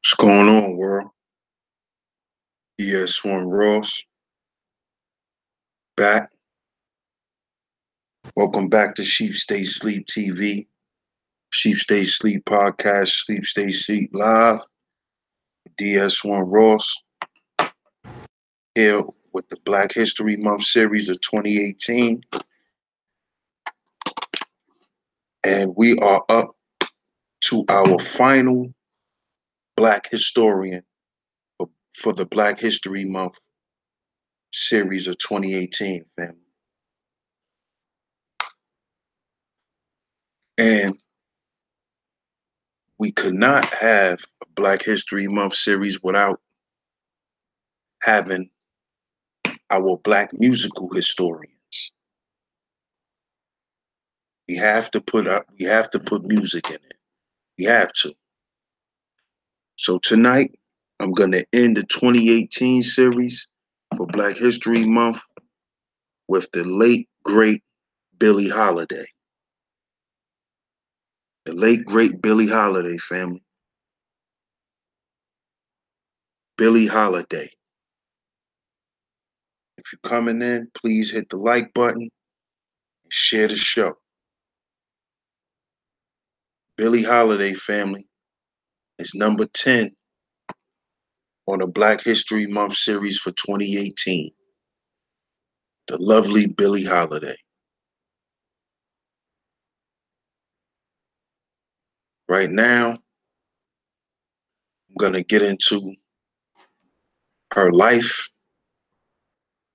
What's going on, world? ES1 Ross back. Welcome back to Sheep Stay Sleep TV, Sheep Stay Sleep Podcast, Sleep Stay Sleep Live. DS1 Ross here with the Black History Month series of 2018. And we are up to our final Black historian for the Black History Month series of 2018, family. And we could not have a Black History Month series without having our Black musical historians. We have to put music in it. We have to. So tonight, I'm gonna end the 2018 series for Black History Month with the late great Billie Holiday. The late great Billie Holiday, family. Billie Holiday. If you're coming in, please hit the like button and share the show. Billie Holiday, family, is number 10 on the Black History Month series for 2018. The lovely Billie Holiday. Right now, I'm going to get into her life,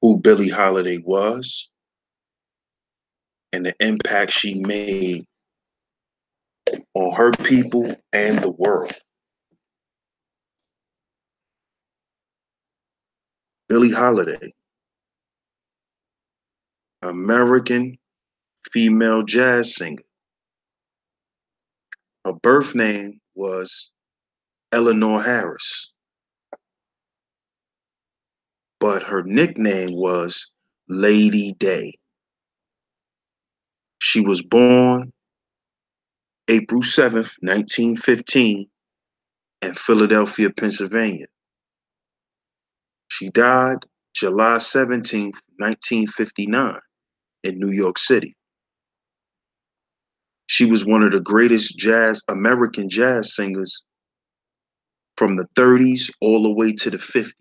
who Billie Holiday was, and the impact she made on her people and the world. Billie Holiday, American female jazz singer. Her birth name was Eleanor Harris, but her nickname was Lady Day. She was born April 7th, 1915, in Philadelphia, Pennsylvania. She died July 17th, 1959, in New York City. She was one of the greatest American jazz singers from the 30s all the way to the 50s.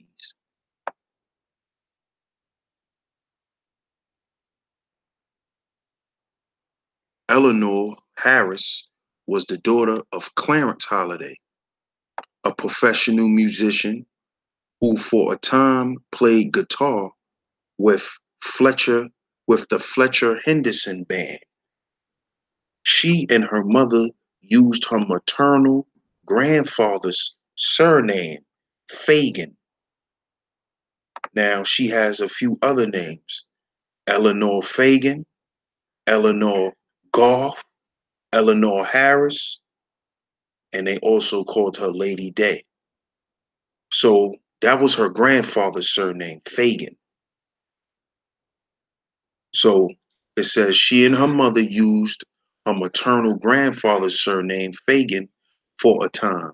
Eleanor Harris was the daughter of Clarence Holiday, a professional musician who for a time played guitar with the Fletcher Henderson Band. She and her mother used her maternal grandfather's surname, Fagan. Now she has a few other names: Eleanor Fagan, Eleanor Goff, Eleanor Harris, and they also called her Lady Day. So that was her grandfather's surname, Fagan. So it says she and her mother used her maternal grandfather's surname, Fagan, for a time.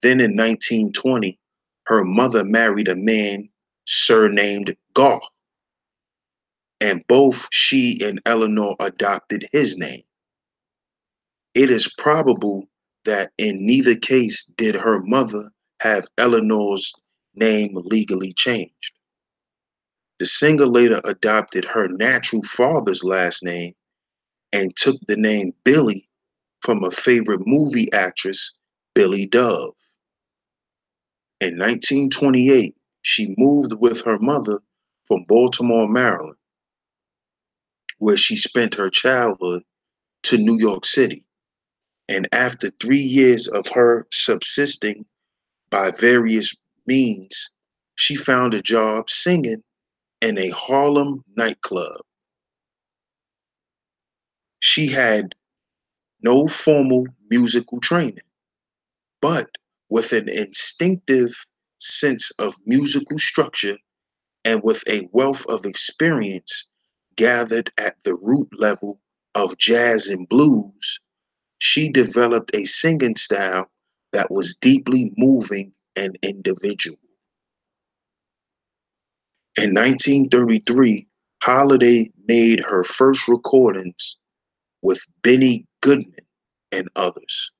Then in 1920, her mother married a man surnamed Goff, and both she and Eleanor adopted his name. It is probable that in neither case did her mother have Eleanor's name legally changed. The singer later adopted her natural father's last name and took the name Billie from a favorite movie actress, Billy Dove. In 1928, she moved with her mother from Baltimore, Maryland, where she spent her childhood, to New York City. And after 3 years of her subsisting by various means, she found a job singing in a Harlem nightclub. She had no formal musical training, but with an instinctive sense of musical structure and with a wealth of experience gathered at the root level of jazz and blues, she developed a singing style that was deeply moving and individual. In 1933, Holiday made her first recordings with Benny Goodman and others.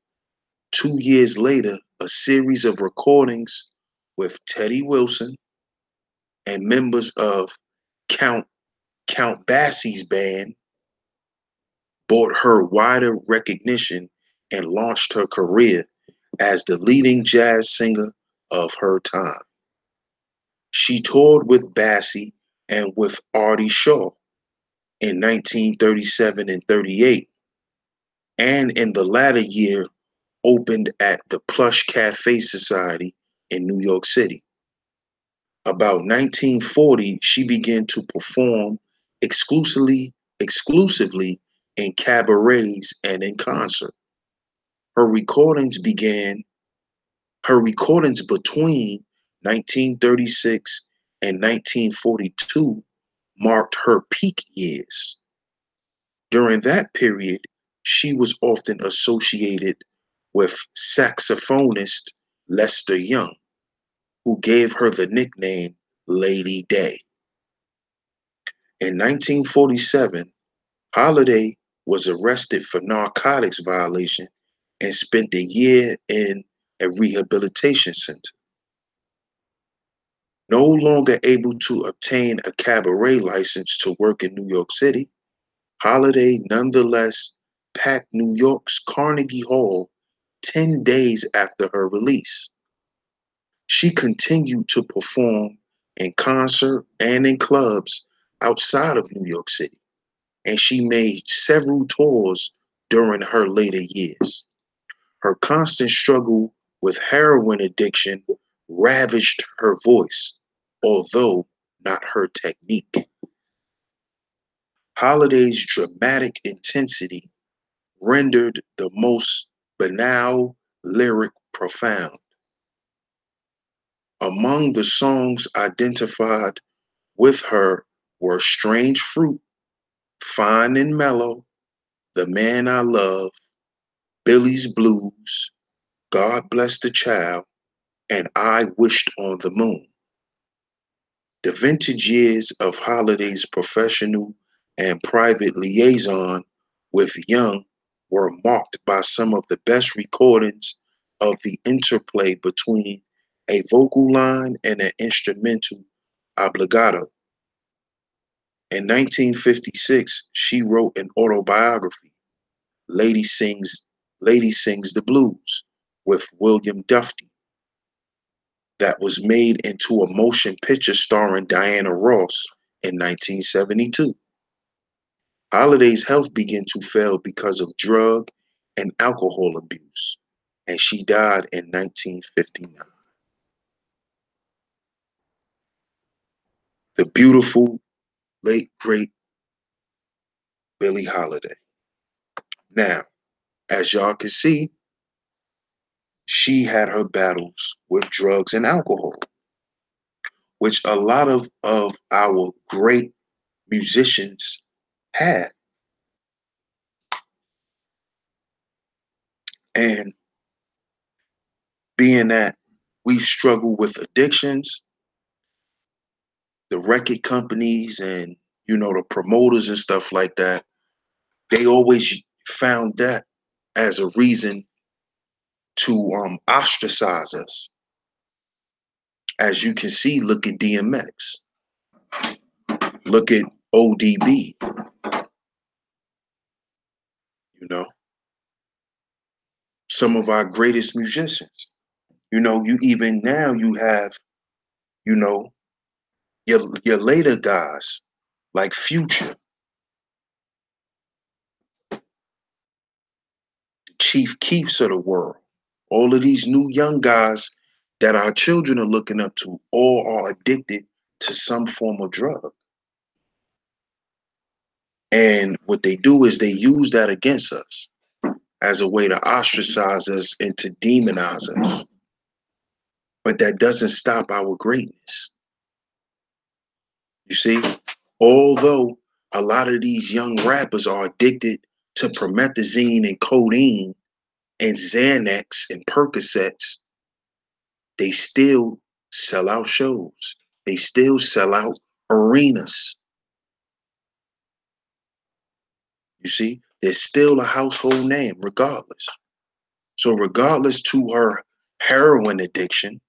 2 years later, a series of recordings with Teddy Wilson and members of Count Count Basie's band brought her wider recognition and launched her career as the leading jazz singer of her time. She toured with Basie and with Artie Shaw in 1937 and 38, and in the latter year opened at the Plush Cafe Society in New York City. About 1940, she began to perform exclusively in cabarets and in concert. Her recordings began Her recordings between 1936 and 1942 marked her peak years. During that period, she was often associated with saxophonist Lester Young, who gave her the nickname Lady Day. In 1947, Holiday was arrested for narcotics violation and spent a year in a rehabilitation center. No longer able to obtain a cabaret license to work in New York City, Holiday nonetheless packed New York's Carnegie Hall 10 days after her release. She continued to perform in concert and in clubs outside of New York City, and she made several tours during her later years. Her constant struggle with heroin addiction ravaged her voice, although not her technique. Holiday's dramatic intensity rendered the most banal lyric profound. Among the songs identified with her were Strange Fruit, Fine and Mellow, The Man I Love, Billy's Blues, God Bless the Child, and I Wished on the Moon. The vintage years of Holiday's professional and private liaison with Young were marked by some of the best recordings of the interplay between a vocal line and an instrumental obligato. In 1956, she wrote an autobiography, Lady Sings, Lady Sings the Blues, with William Duffy, that was made into a motion picture starring Diana Ross in 1972. Holiday's health began to fail because of drug and alcohol abuse, and she died in 1959. The beautiful, late, great Billie Holiday. Now, as y'all can see, she had her battles with drugs and alcohol, which a lot of our great musicians had. And being that we struggle with addictions, the record companies and the promoters and stuff like that, they always found that as a reason to ostracize us. As you can see, look at DMX, look at ODB, you know, some of our greatest musicians. You even now you have, you know, your later guys like Future, Chief Keefs of the world. All of these new young guys that our children are looking up to all are addicted to some form of drug. And what they do is they use that against us as a way to ostracize us and to demonize us. But that doesn't stop our greatness. You see, although a lot of these young rappers are addicted to promethazine and codeine and Xanax and Percocets, they still sell out shows. They still sell out arenas. You see, they're still a household name regardless. So regardless to her heroin addiction,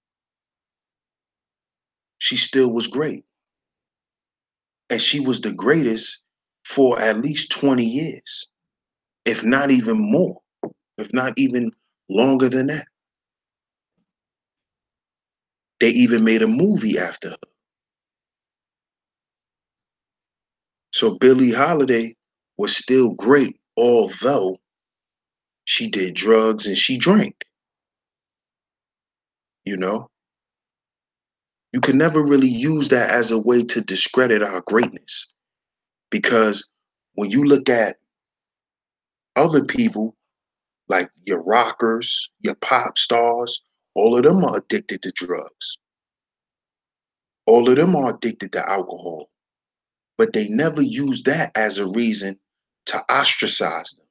she still was great. And she was the greatest for at least 20 years, if not even more, if not even longer than that. They even made a movie after her. So Billie Holiday was still great, although she did drugs and she drank, you know? You can never really use that as a way to discredit our greatness because when you look at other people, like your rockers, your pop stars, all of them are addicted to drugs. All of them are addicted to alcohol, but they never use that as a reason to ostracize them.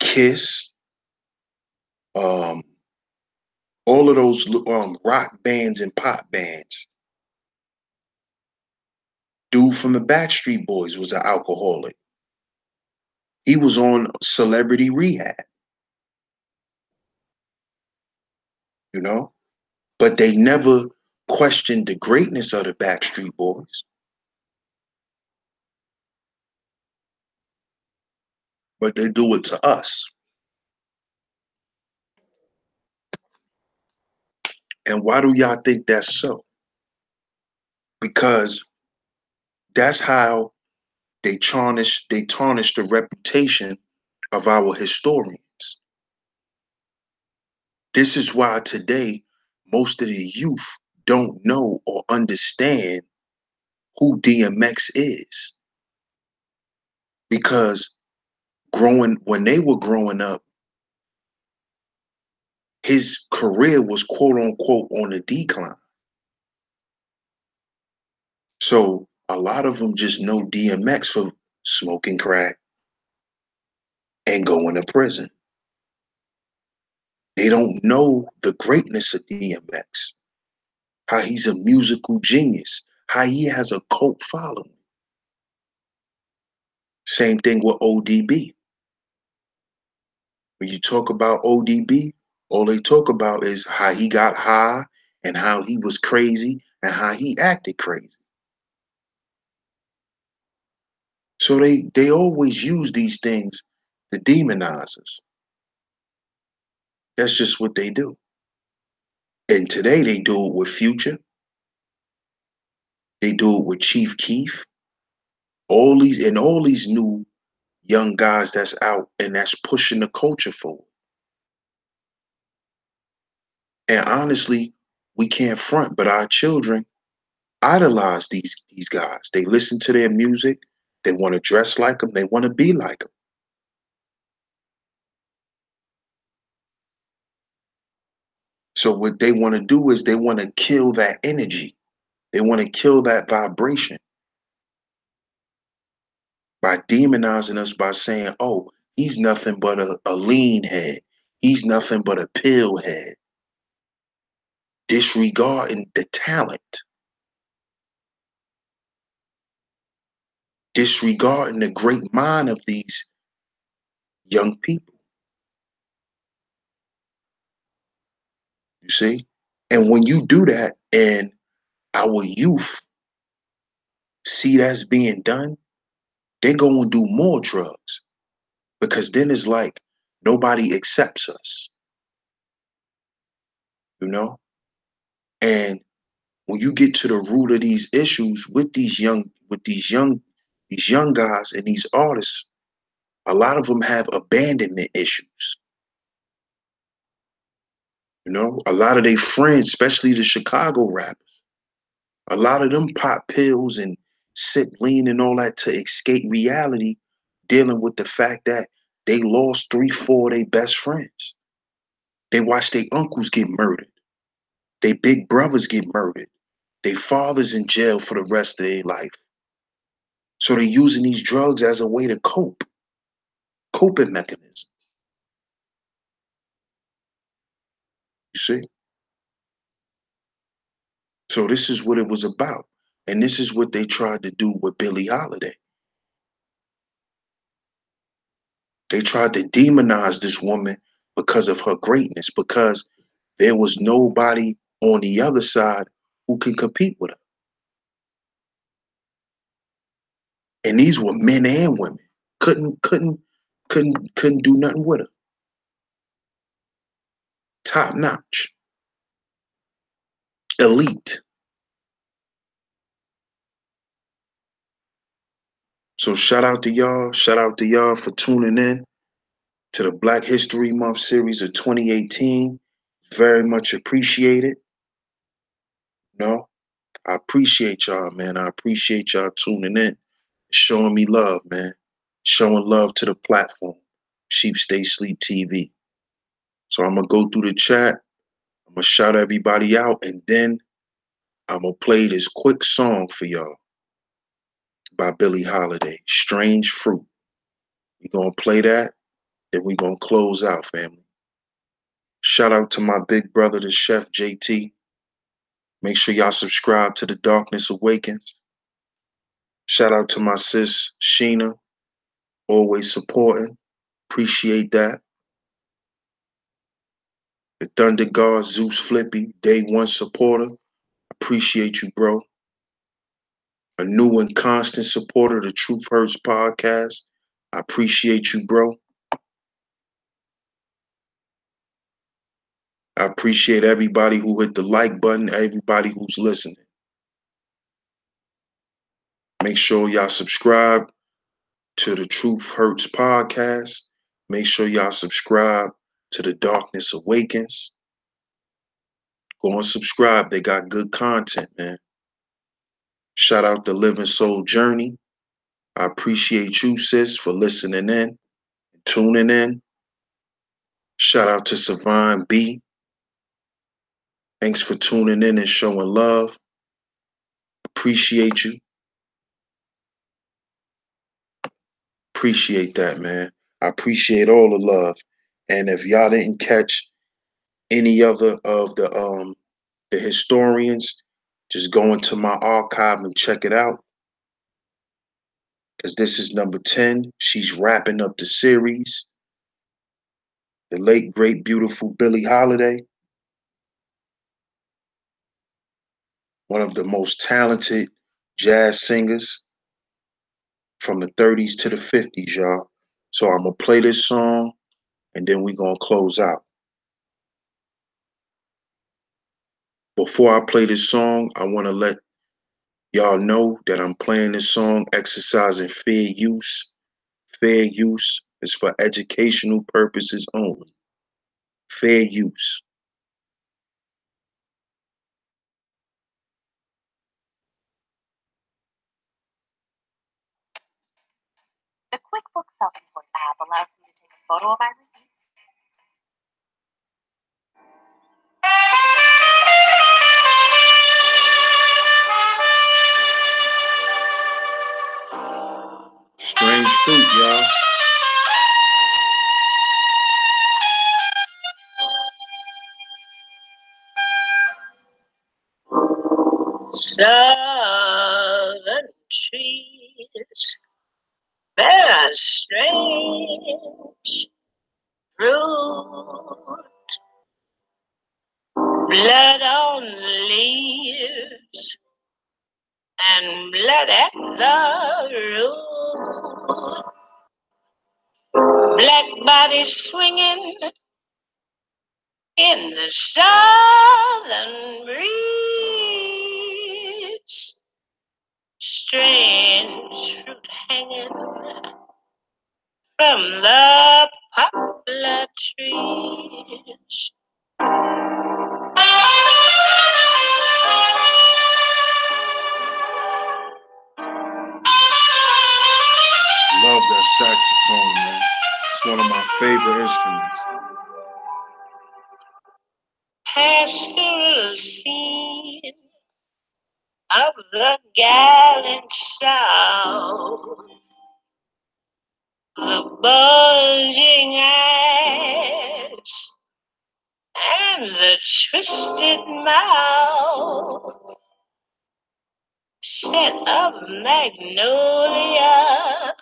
Kiss, um, all of those rock bands and pop bands. Dude from the Backstreet Boys was an alcoholic. He was on celebrity rehab, you know? But they never questioned the greatness of the Backstreet Boys, but they do it to us. And why do y'all think that's so? Because that's how they tarnish the reputation of our historians. This is why today most of the youth don't know or understand who DMX is. Because growing when they were growing up, his career was quote unquote on the decline. So a lot of them just know DMX for smoking crack and going to prison. They don't know the greatness of DMX, how he's a musical genius, how he has a cult following. Same thing with ODB. When you talk about ODB, all they talk about is how he got high and how he was crazy and how he acted crazy. So they always use these things to demonize us. That's just what they do. And today they do it with Future. They do it with Chief Keef. All these new young guys that's out and that's pushing the culture forward. And honestly, we can't front, but our children idolize these guys. They listen to their music. They want to dress like them. They want to be like them. So what they want to do is they want to kill that energy. They want to kill that vibration by demonizing us by saying, "Oh, he's nothing but a lean head. He's nothing but a pill head." Disregarding the talent, disregarding the great mind of these young people. You see? And when you do that and our youth see that's being done, they go and do more drugs because then it's like nobody accepts us, you know? And when you get to the root of these issues with these young guys and these artists, a lot of them have abandonment issues. You know, a lot of their friends, especially the Chicago rappers, a lot of them pop pills and sip lean and all that to escape reality, dealing with the fact that they lost three, four of their best friends. They watched their uncles get murdered. Their big brothers get murdered. Their fathers in jail for the rest of their life. So they're using these drugs as a way to coping mechanism. You see? So this is what it was about. And this is what they tried to do with Billie Holiday. They tried to demonize this woman because of her greatness, because there was nobody on the other side who can compete with her. And these were men and women. Couldn't do nothing with her. Top notch. Elite. So shout out to y'all. Shout out to y'all for tuning in to the Black History Month series of 2018. Very much appreciated. No, I appreciate y'all, man. I appreciate y'all tuning in, showing me love, man. Showing love to the platform, Sheep Stay Sleep TV. So I'm gonna go through the chat. I'm gonna shout everybody out, and then I'm gonna play this quick song for y'all by Billie Holiday, Strange Fruit. We gonna play that, then we gonna close out, family. Shout out to my big brother, the chef JT. Make sure y'all subscribe to The Darkness Awakens. Shout out to my sis Sheena, always supporting. Appreciate that. The Thunder God, Zeus Flippy, day one supporter. Appreciate you, bro. A new and constant supporter of the Truth Hurts podcast. I appreciate you, bro. I appreciate everybody who hit the like button, everybody who's listening. Make sure y'all subscribe to the Truth Hurts podcast. Make sure y'all subscribe to The Darkness Awakens. Go and subscribe. They got good content, man. Shout out to Living Soul Journey. I appreciate you, sis, for listening in and tuning in. Shout out to Savine B. Thanks for tuning in and showing love. Appreciate you. Appreciate that, man. I appreciate all the love. And if y'all didn't catch any other of the historians, just go into my archive and check it out. Because this is number 10. She's wrapping up the series. The late, great, beautiful Billie Holiday. One of the most talented jazz singers from the 30s to the 50s, y'all. So I'm going to play this song and then we're going to close out. Before I play this song, I want to let y'all know that I'm playing this song exercising fair use. Fair use is for educational purposes only. Fair use. The QuickBooks Self-Employed app allows me to take a photo of my receipts. Strange Fruit, y'all. Southern trees bear strange fruit. Blood on the leaves and blood at the root. Black bodies swinging in the southern breeze. Strange fruit hanging from the poplar trees. Love that saxophone, man. It's one of my favorite instruments. Pastoral scene of the gallant South, the bulging eyes and and the twisted mouth, scent of magnolia,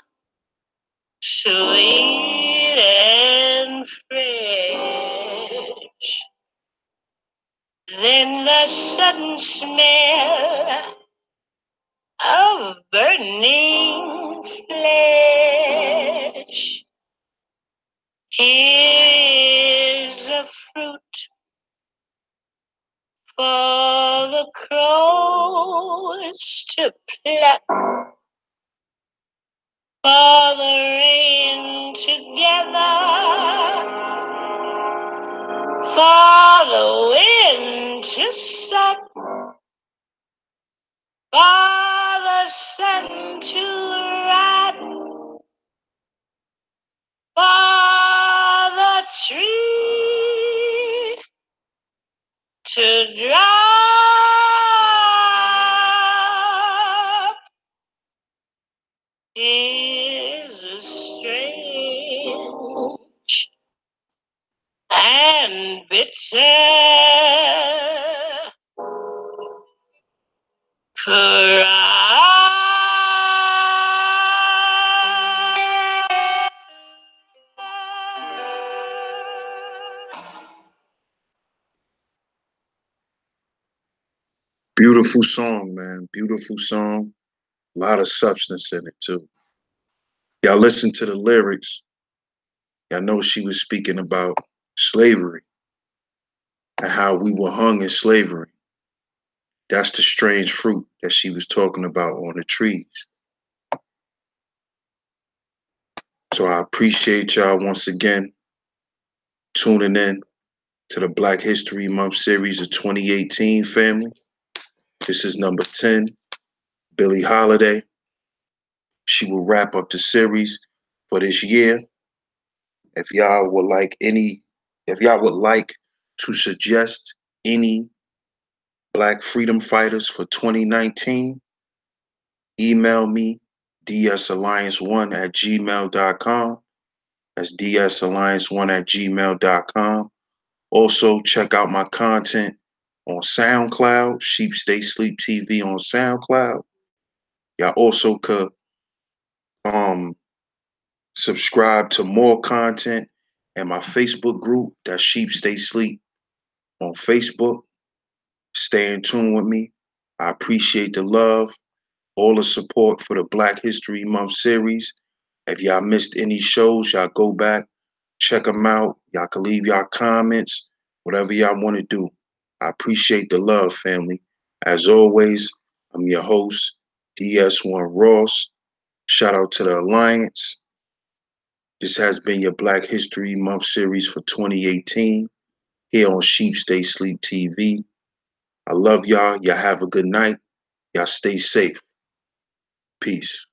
sweet and fresh. Then the sudden smell of burning flesh. Here is a fruit for the crows to pluck, for the rain to gather, for the wind to suck, for the sun to rise, for the tree to drop is a strange and bitter Beautiful song, man. Beautiful song. A lot of substance in it, too. Y'all listen to the lyrics. Y'all know she was speaking about slavery and how we were hung in slavery. That's the strange fruit that she was talking about on the trees. So I appreciate y'all once again tuning in to the Black History Month series of 2018, family. This is number 10, Billie Holiday. She will wrap up the series for this year. If y'all would like to suggest any Black freedom fighters for 2019, email me dsalliance1@gmail.com. That's dsalliance1@gmail.com. Also, check out my content on SoundCloud, Sheep Stay Sleep TV on SoundCloud. Y'all also could subscribe to more content in my Facebook group, that's Sheep Stay Sleep on Facebook. Stay in tune with me. I appreciate the love, all the support for the Black History Month series. If y'all missed any shows, y'all go back, check them out. Y'all can leave y'all comments, whatever y'all want to do. I appreciate the love, family. As always, I'm your host, DS1 Ross. Shout out to the Alliance. This has been your Black History Month series for 2018 here on Sheep Stay Sleep TV. I love y'all. Y'all have a good night. Y'all stay safe. Peace.